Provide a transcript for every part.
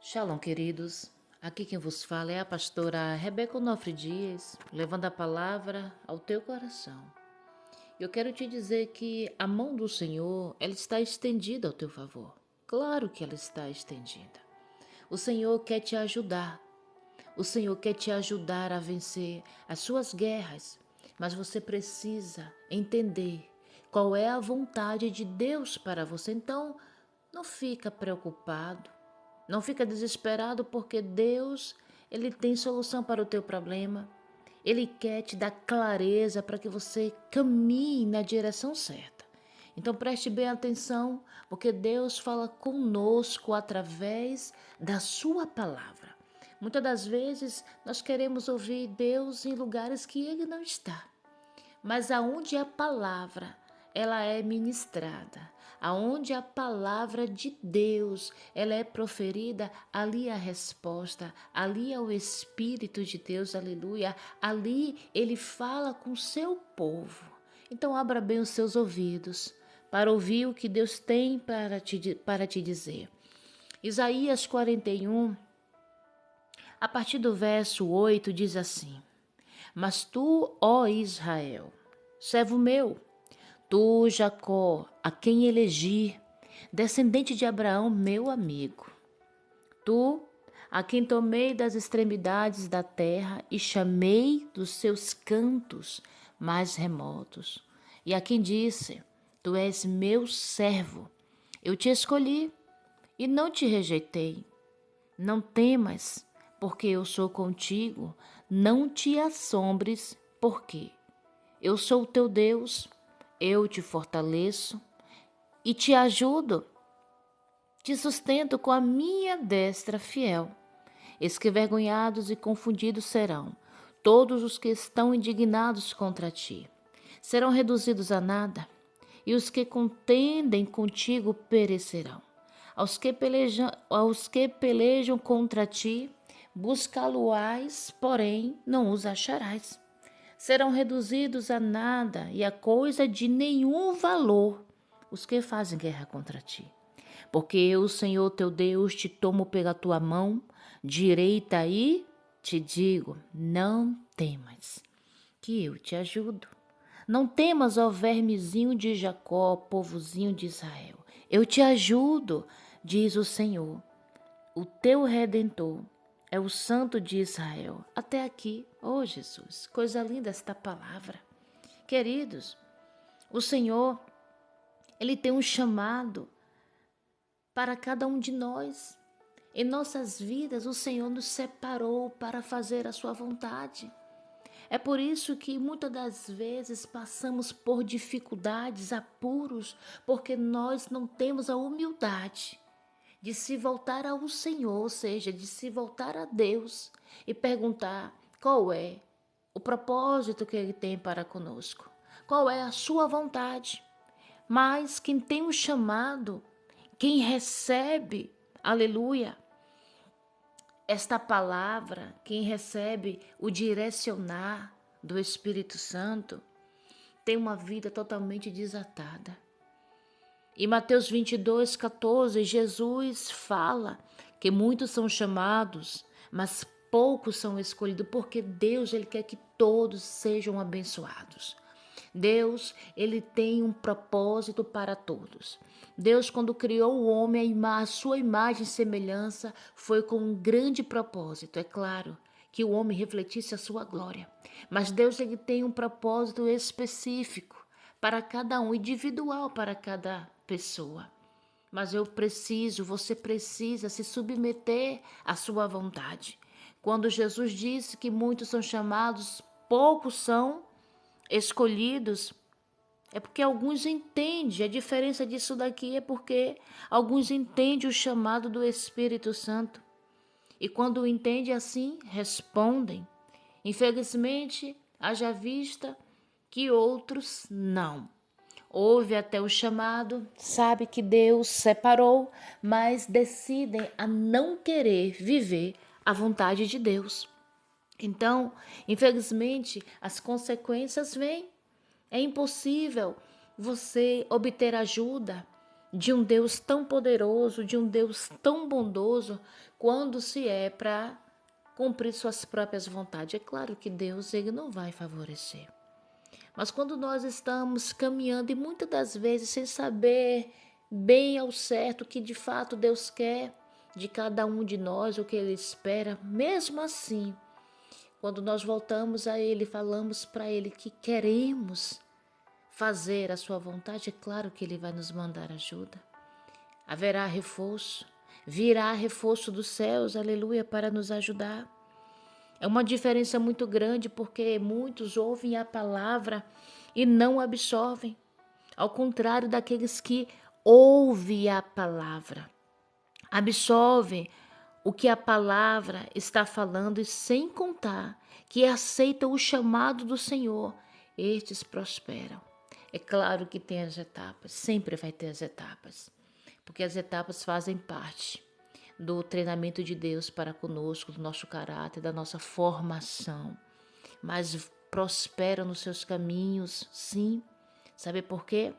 Shalom, queridos. Aqui quem vos fala é a pastora Rebeca Onofre Dias, levando a palavra ao teu coração. Eu quero te dizer que a mão do Senhor, ela está estendida ao teu favor. Claro que ela está estendida. O Senhor quer te ajudar. O Senhor quer te ajudar a vencer as suas guerras, mas você precisa entender qual é a vontade de Deus para você. Então, não fica preocupado, não fica desesperado, porque Deus, ele tem solução para o teu problema. Ele quer te dar clareza para que você caminhe na direção certa. Então preste bem atenção, porque Deus fala conosco através da sua palavra. Muitas das vezes nós queremos ouvir Deus em lugares que ele não está. Mas aonde a palavra ela é ministrada, aonde a palavra de Deus ela é proferida, ali a resposta, ali é o Espírito de Deus, aleluia. Ali ele fala com o seu povo. Então abra bem os seus ouvidos para ouvir o que Deus tem para te dizer. Isaías 41, a partir do verso 8, diz assim: Mas tu, ó Israel, servo meu, tu, Jacó, a quem elegi, descendente de Abraão, meu amigo, tu, a quem tomei das extremidades da terra e chamei dos seus cantos mais remotos, e a quem disse: Tu és meu servo, eu te escolhi e não te rejeitei. Não temas, porque eu sou contigo, não te assombres, porque eu sou o teu Deus, eu te fortaleço e te ajudo, te sustento com a minha destra fiel. Esquevergonhados e confundidos serão todos os que estão indignados contra ti. Serão reduzidos a nada, e os que contendem contigo perecerão. Aos que pelejam contra ti, buscá-lo-ás, porém não os acharás. Serão reduzidos a nada e a coisa de nenhum valor os que fazem guerra contra ti. Porque eu, o Senhor teu Deus, te tomo pela tua mão direita e te digo: não temas, que eu te ajudo. Não temas, ó vermezinho de Jacó, povozinho de Israel. Eu te ajudo, diz o Senhor. O teu Redentor é o Santo de Israel. Até aqui, oh Jesus, coisa linda esta palavra. Queridos, o Senhor, Ele tem um chamado para cada um de nós. Em nossas vidas, o Senhor nos separou para fazer a sua vontade. É por isso que muitas das vezes passamos por dificuldades, apuros, porque nós não temos a humildade de se voltar ao Senhor, ou seja, de se voltar a Deus e perguntar qual é o propósito que Ele tem para conosco, qual é a sua vontade. Mas quem tem um chamado, quem recebe, aleluia, esta palavra, quem recebe o direcionar do Espírito Santo, tem uma vida totalmente desatada. Em Mateus 22:14, Jesus fala que muitos são chamados, mas poucos são escolhidos, porque Deus, Ele quer que todos sejam abençoados. Deus, ele tem um propósito para todos. Deus, quando criou o homem, a sua imagem e semelhança, foi com um grande propósito. É claro que o homem refletisse a sua glória. Mas Deus, ele tem um propósito específico para cada um, individual para cada pessoa. Mas você precisa se submeter à sua vontade. Quando Jesus disse que muitos são chamados, poucos são escolhidos, é porque alguns entendem. A diferença disso daqui é porque alguns entendem o chamado do Espírito Santo. E quando entendem assim, respondem. Infelizmente, haja vista que outros não. Ouve até o chamado, sabe que Deus separou, mas decidem a não querer viver a vontade de Deus. Então, infelizmente, as consequências vêm. É impossível você obter ajuda de um Deus tão poderoso, de um Deus tão bondoso, quando se é para cumprir suas próprias vontades. É claro que Deus ele não vai favorecer. Mas quando nós estamos caminhando e muitas das vezes sem saber bem ao certo o que de fato Deus quer de cada um de nós, o que Ele espera, mesmo assim, quando nós voltamos a Ele, falamos para Ele que queremos fazer a sua vontade, é claro que Ele vai nos mandar ajuda. Haverá reforço, virá reforço dos céus, aleluia, para nos ajudar. É uma diferença muito grande porque muitos ouvem a palavra e não absorvem, ao contrário daqueles que ouvem a palavra, absorvem o que a palavra está falando e sem contar que aceitam o chamado do Senhor, estes prosperam. É claro que tem as etapas, sempre vai ter as etapas, porque as etapas fazem parte do treinamento de Deus para conosco, do nosso caráter, da nossa formação. Mas prospera nos seus caminhos, sim. Sabe por quê?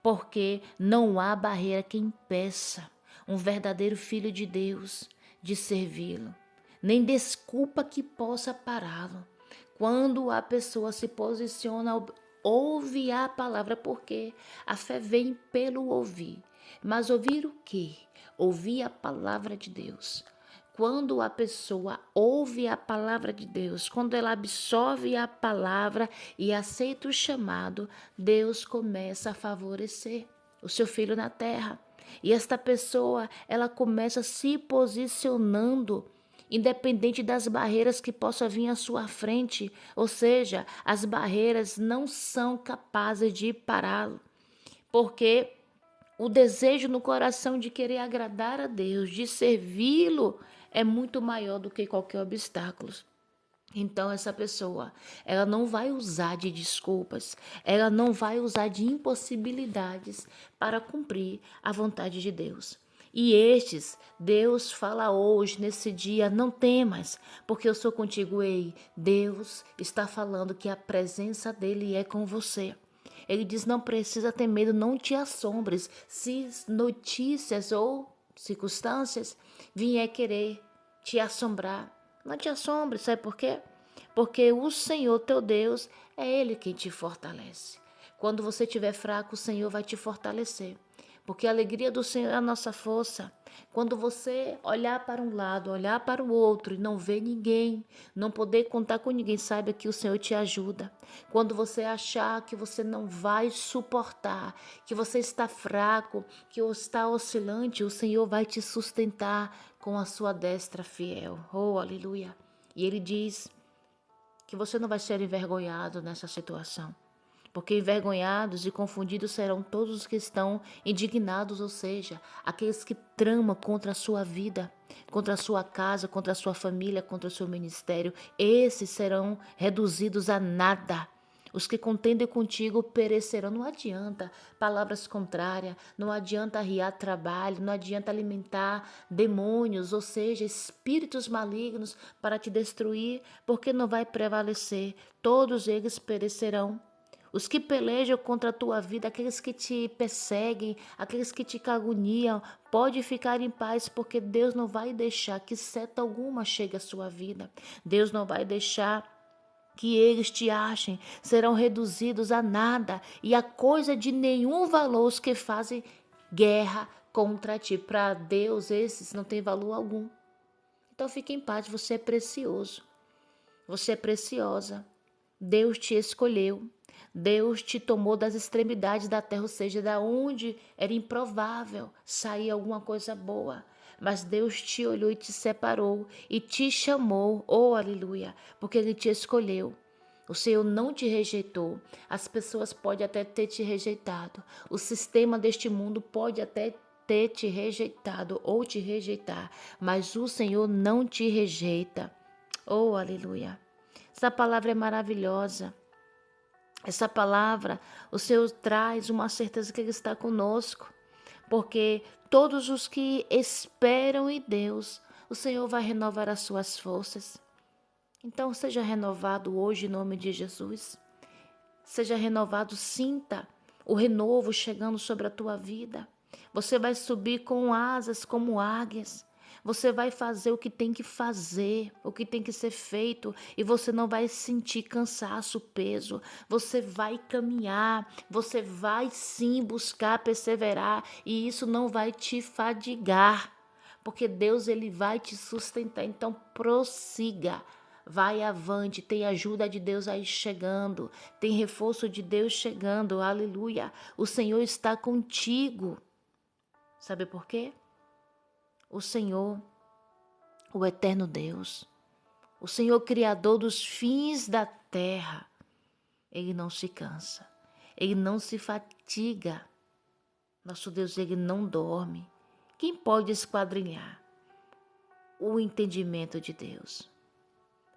Porque não há barreira que impeça um verdadeiro filho de Deus de servi-lo, nem desculpa que possa pará-lo. Quando a pessoa se posiciona, ouve a palavra, porque a fé vem pelo ouvir. Mas ouvir o quê? Ouvir a palavra de Deus. Quando a pessoa ouve a palavra de Deus, quando ela absorve a palavra e aceita o chamado, Deus começa a favorecer o seu filho na terra. E esta pessoa, ela começa se posicionando independente das barreiras que possam vir à sua frente, ou seja, as barreiras não são capazes de pará-lo, porque o desejo no coração de querer agradar a Deus, de servi-lo, é muito maior do que qualquer obstáculo. Então essa pessoa, ela não vai usar de desculpas, ela não vai usar de impossibilidades para cumprir a vontade de Deus. E estes, Deus fala hoje, nesse dia, não temas, porque eu sou contigo. Ei, Deus está falando que a presença dele é com você. Ele diz, não precisa ter medo, não te assombres se notícias ou circunstâncias vier querer te assombrar. Não te assombre, sabe por quê? Porque o Senhor teu Deus é Ele quem te fortalece. Quando você estiver fraco, o Senhor vai te fortalecer. Porque a alegria do Senhor é a nossa força. Quando você olhar para um lado, olhar para o outro e não ver ninguém, não poder contar com ninguém, saiba que o Senhor te ajuda. Quando você achar que você não vai suportar, que você está fraco, que está oscilante, o Senhor vai te sustentar com a sua destra fiel. Oh, aleluia. E Ele diz que você não vai ser envergonhado nessa situação. Porque envergonhados e confundidos serão todos os que estão indignados, ou seja, aqueles que tramam contra a sua vida, contra a sua casa, contra a sua família, contra o seu ministério. Esses serão reduzidos a nada. Os que contendem contigo perecerão. Não adianta palavras contrárias, não adianta arriar trabalho, não adianta alimentar demônios, ou seja, espíritos malignos para te destruir, porque não vai prevalecer. Todos eles perecerão. Os que pelejam contra a tua vida, aqueles que te perseguem, aqueles que te caluniam, pode ficar em paz, porque Deus não vai deixar que seta alguma chegue à sua vida. Deus não vai deixar que eles te achem, serão reduzidos a nada e a coisa de nenhum valor os que fazem guerra contra ti. Para Deus esses não tem valor algum. Então fique em paz, você é precioso, você é preciosa. Deus te escolheu. Deus te tomou das extremidades da terra, ou seja, da onde era improvável sair alguma coisa boa. Mas Deus te olhou e te separou e te chamou, oh aleluia, porque Ele te escolheu. O Senhor não te rejeitou. As pessoas podem até ter te rejeitado. O sistema deste mundo pode até ter te rejeitado ou te rejeitar, mas o Senhor não te rejeita. Oh aleluia. Essa palavra é maravilhosa. Essa palavra, o Senhor traz uma certeza que Ele está conosco, porque todos os que esperam em Deus, o Senhor vai renovar as suas forças. Então, seja renovado hoje em nome de Jesus. Seja renovado, sinta o renovo chegando sobre a tua vida. Você vai subir com asas como águias. Você vai fazer o que tem que fazer, o que tem que ser feito, e você não vai sentir cansaço, peso. Você vai caminhar, você vai sim buscar, perseverar, e isso não vai te fadigar, porque Deus ele vai te sustentar. Então prossiga. Vai avante, tem ajuda de Deus aí chegando, tem reforço de Deus chegando, aleluia. O Senhor está contigo. Sabe por quê? O Senhor, o eterno Deus, o Senhor criador dos fins da terra, ele não se cansa, ele não se fatiga. Nosso Deus, ele não dorme. Quem pode esquadrinhar o entendimento de Deus?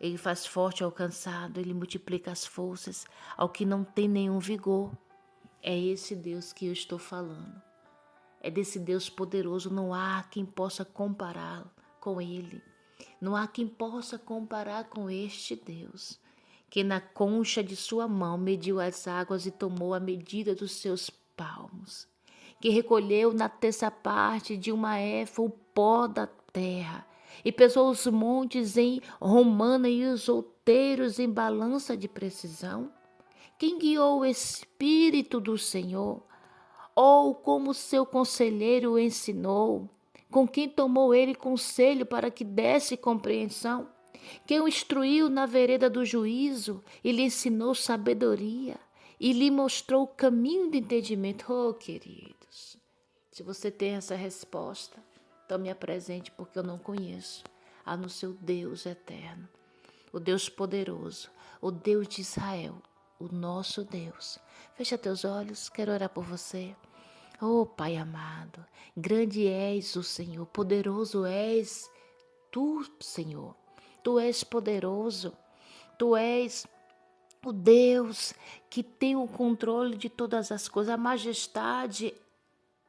Ele faz forte ao cansado, ele multiplica as forças ao que não tem nenhum vigor. É esse Deus que eu estou falando. É desse Deus poderoso, não há quem possa compará-lo com ele. Não há quem possa comparar com este Deus, que na concha de sua mão mediu as águas e tomou a medida dos seus palmos, que recolheu na terça parte de uma éfa o pó da terra, e pesou os montes em romana e os outeiros em balança de precisão. Quem guiou o Espírito do Senhor? Ou como seu conselheiro o ensinou, com quem tomou ele conselho para que desse compreensão, quem o instruiu na vereda do juízo e lhe ensinou sabedoria e lhe mostrou o caminho do entendimento. Oh, queridos, se você tem essa resposta, então me apresente, porque eu não conheço, a no seu Deus eterno, o Deus poderoso, o Deus de Israel, o nosso Deus. Fecha teus olhos, quero orar por você. Oh, Pai amado, grande és o Senhor, poderoso és tu, Senhor. Tu és poderoso, tu és o Deus que tem o controle de todas as coisas. A majestade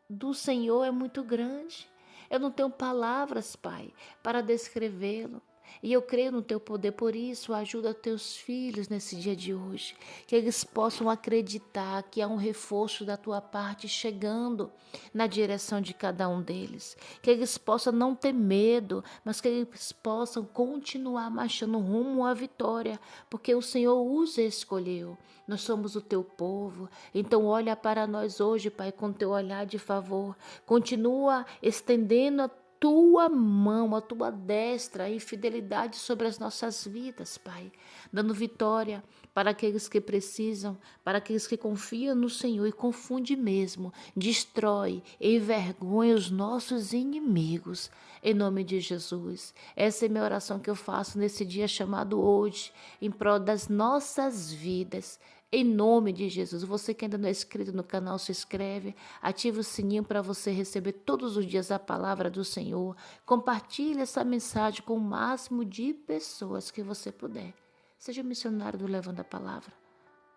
do Senhor é muito grande. Eu não tenho palavras, Pai, para descrevê-lo. E eu creio no teu poder, por isso ajuda teus filhos nesse dia de hoje, que eles possam acreditar que há um reforço da tua parte chegando na direção de cada um deles, que eles possam não ter medo, mas que eles possam continuar marchando rumo à vitória, porque o Senhor os escolheu. Nós somos o teu povo, então olha para nós hoje, Pai, com teu olhar de favor, continua estendendo a tua mão, a tua destra e fidelidade sobre as nossas vidas, Pai, dando vitória para aqueles que precisam, para aqueles que confiam no Senhor e confunde mesmo, destrói e envergonha os nossos inimigos, em nome de Jesus. Essa é a minha oração que eu faço nesse dia chamado hoje, em prol das nossas vidas. Em nome de Jesus, você que ainda não é inscrito no canal, se inscreve, ativa o sininho para você receber todos os dias a palavra do Senhor. Compartilhe essa mensagem com o máximo de pessoas que você puder. Seja missionário do Levando a Palavra.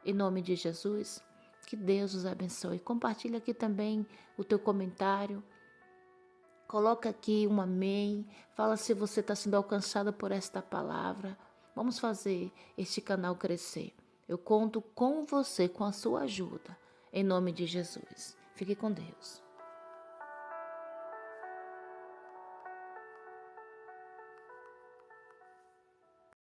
Em nome de Jesus, que Deus os abençoe. Compartilhe aqui também o teu comentário. Coloca aqui um amém. Fala se você está sendo alcançado por esta palavra. Vamos fazer este canal crescer. Eu conto com você, com a sua ajuda, em nome de Jesus. Fique com Deus.